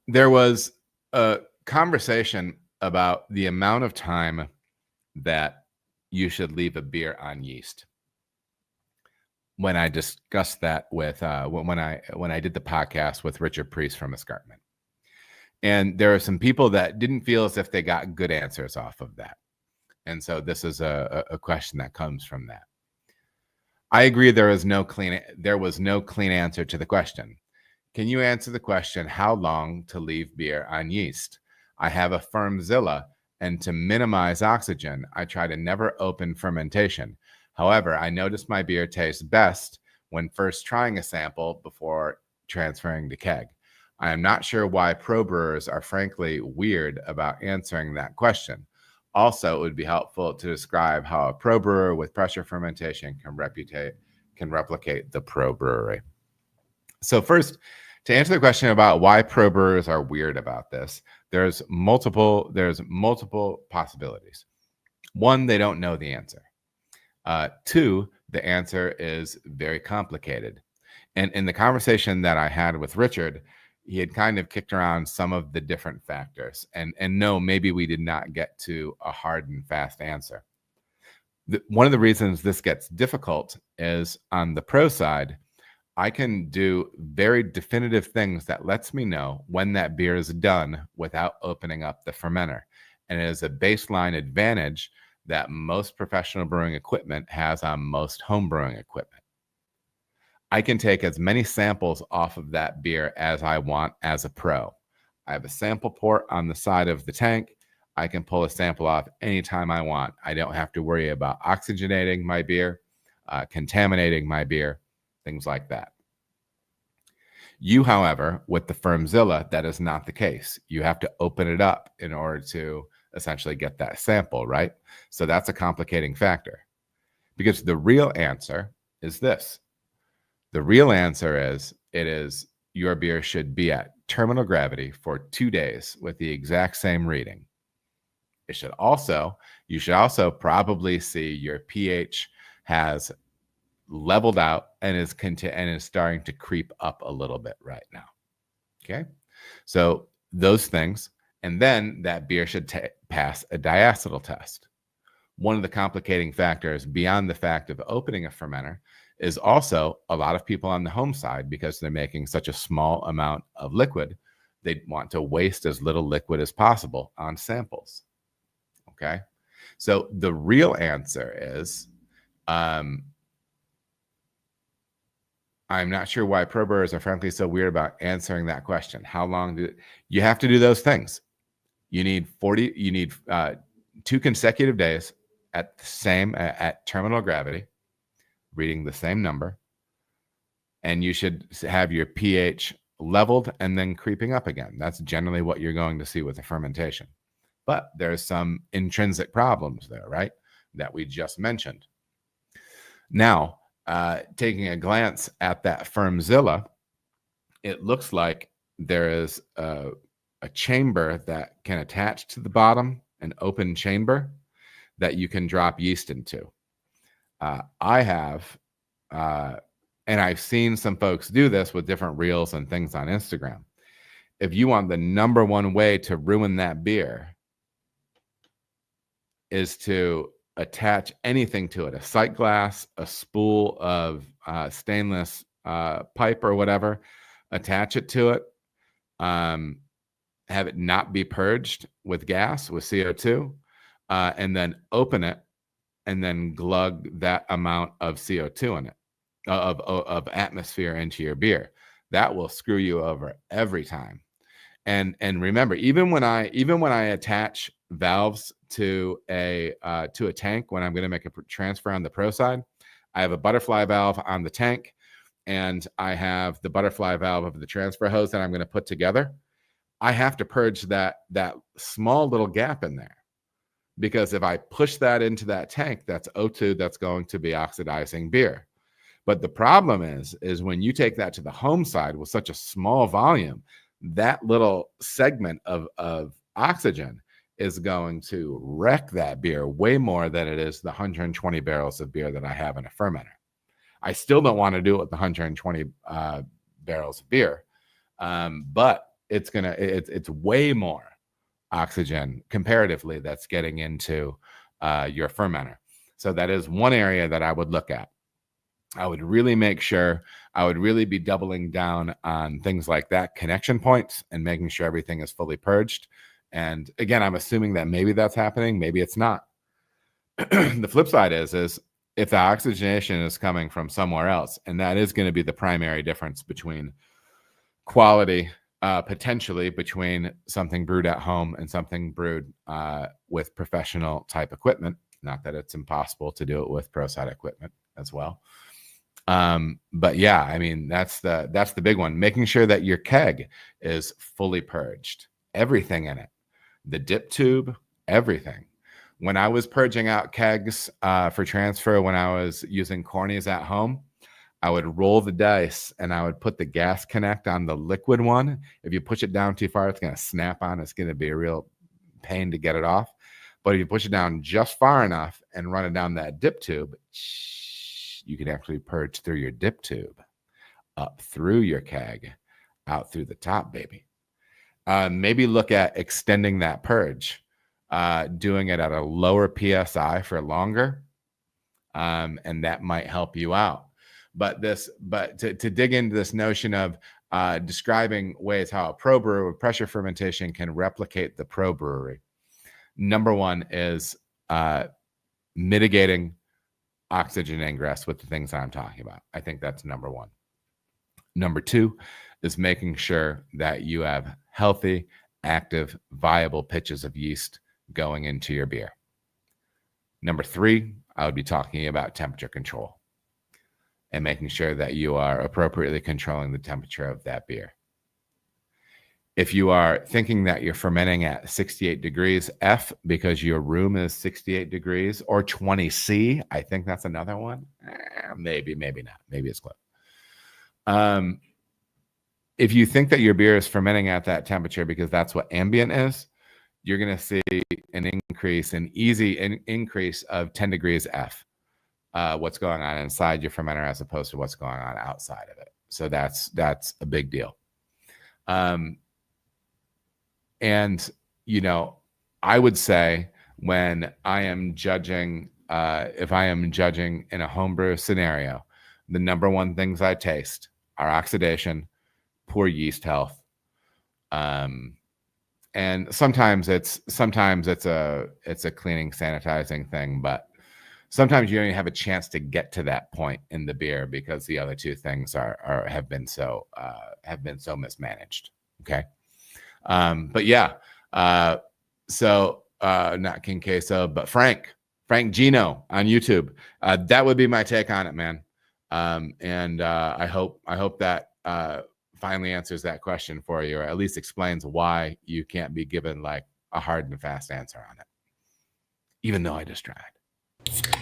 there was a conversation about the amount of time that you should leave a beer on yeast. When I discussed that with when I did the podcast with Richard Priest from Escarpment, and there are some people that didn't feel as if they got good answers off of that, and so this is a question that comes from that. I agree there was no clean answer to the question. Can you answer the question, how long to leave beer on yeast? I have a FermZilla, and to minimize oxygen, I try to never open fermentation. However, I notice my beer tastes best when first trying a sample before transferring to keg. I am not sure why pro brewers are frankly weird about answering that question. Also, it would be helpful to describe how a pro brewer with pressure fermentation can replicate the pro brewery. So first, to answer the question about why pro brewers are weird about this, there's multiple possibilities. One, they don't know the answer. Two, the answer is very complicated. And in the conversation that I had with Richard, he had kind of kicked around some of the different factors. And no, maybe we did not get to a hard and fast answer. One of the reasons this gets difficult is on the pro side, I can do very definitive things that lets me know when that beer is done without opening up the fermenter. And it is a baseline advantage that most professional brewing equipment has on most home brewing equipment. I can take as many samples off of that beer as I want as a pro. I have a sample port on the side of the tank. I can pull a sample off anytime I want. I don't have to worry about oxygenating my beer, contaminating my beer, things like that. You, however, with the FermZilla, that is not the case. You have to open it up in order to essentially get that sample, right? So that's a complicating factor, because the real answer is this. The real answer is your beer should be at terminal gravity for 2 days with the exact same reading. You should also probably see your pH has leveled out and is starting to creep up a little bit right now. Okay, so those things, and then that beer should pass a diacetyl test. One of the complicating factors beyond the fact of opening a fermenter is also a lot of people on the home side, because they're making such a small amount of liquid, they want to waste as little liquid as possible on samples. Okay, so the real answer is, I'm not sure why pro brewers are frankly so weird about answering that question. How long do you have to do those things? You need 2 consecutive days at terminal gravity, reading the same number, and you should have your pH leveled and then creeping up again. That's generally what you're going to see with the fermentation. But there's some intrinsic problems there, right, that we just mentioned. Now, taking a glance at that FermZilla, it looks like there is a chamber that can attach to the bottom, an open chamber that you can drop yeast into. I have, and I've seen some folks do this with different reels and things on Instagram. If you want the number one way to ruin that beer is to attach anything to it, a sight glass, a spool of stainless pipe or whatever, attach it to it, have it not be purged with gas, with CO2, and then open it and then glug that amount of CO2 in it, of atmosphere into your beer. That will screw you over every time. And remember, even when I attach valves to a tank, when I'm going to make a transfer on the pro side, I have a butterfly valve on the tank, and I have the butterfly valve of the transfer hose that I'm going to put together. I have to purge that small little gap in there, because if I push that into that tank, that's O2 that's going to be oxidizing beer. But the problem is when you take that to the home side with such a small volume, that little segment of oxygen is going to wreck that beer way more than it is the 120 barrels of beer that I have in a fermenter. I still don't want to do it with the 120 barrels of beer, but it's way more oxygen comparatively that's getting into your fermenter. So that is one area that I would look at. I would really make sure, I would really be doubling down on things like that, connection points, and making sure everything is fully purged. And again, I'm assuming that maybe that's happening, maybe it's not. The flip side is if the oxygenation is coming from somewhere else, and that is going to be the primary difference between quality, potentially between something brewed at home and something brewed with professional type equipment. Not that it's impossible to do it with pro side equipment as well. But yeah, I mean, that's the big one. Making sure that your keg is fully purged, everything in it, the dip tube, everything. When I was purging out kegs for transfer, when I was using cornies at home, I would roll the dice and I would put the gas connect on the liquid one. If you push it down too far, it's going to snap on. It's going to be a real pain to get it off. But if you push it down just far enough and run it down that dip tube, you can actually purge through your dip tube, up through your keg, out through the top, baby. Maybe look at extending that purge, doing it at a lower PSI for longer, and that might help you out. But to dig into this notion of describing ways how a pro brewer with pressure fermentation can replicate the pro brewery. Number one is mitigating oxygen ingress with the things that I'm talking about. I think that's number one. Number two is making sure that you have healthy, active, viable pitches of yeast going into your beer. Number three, I would be talking about temperature control and making sure that you are appropriately controlling the temperature of that beer. If you are thinking that you're fermenting at 68 degrees F because your room is 68 degrees or 20 C, I think that's another one. Maybe not. Maybe it's close. If you think that your beer is fermenting at that temperature because that's what ambient is, you're going to see an easy increase of 10 degrees F. What's going on inside your fermenter as opposed to what's going on outside of it. So that's a big deal. And, I would say when I am judging, if I am judging in a homebrew scenario, the number one things I taste are oxidation, poor yeast health. And sometimes it's a cleaning, sanitizing thing, but sometimes you don't even have a chance to get to that point in the beer because the other two things have been so mismanaged. Okay. But yeah, so not King Queso, but Frank Gino on YouTube. That would be my take on it, man. And I hope that finally answers that question for you, or at least explains why you can't be given like a hard and fast answer on it, even though I just tried.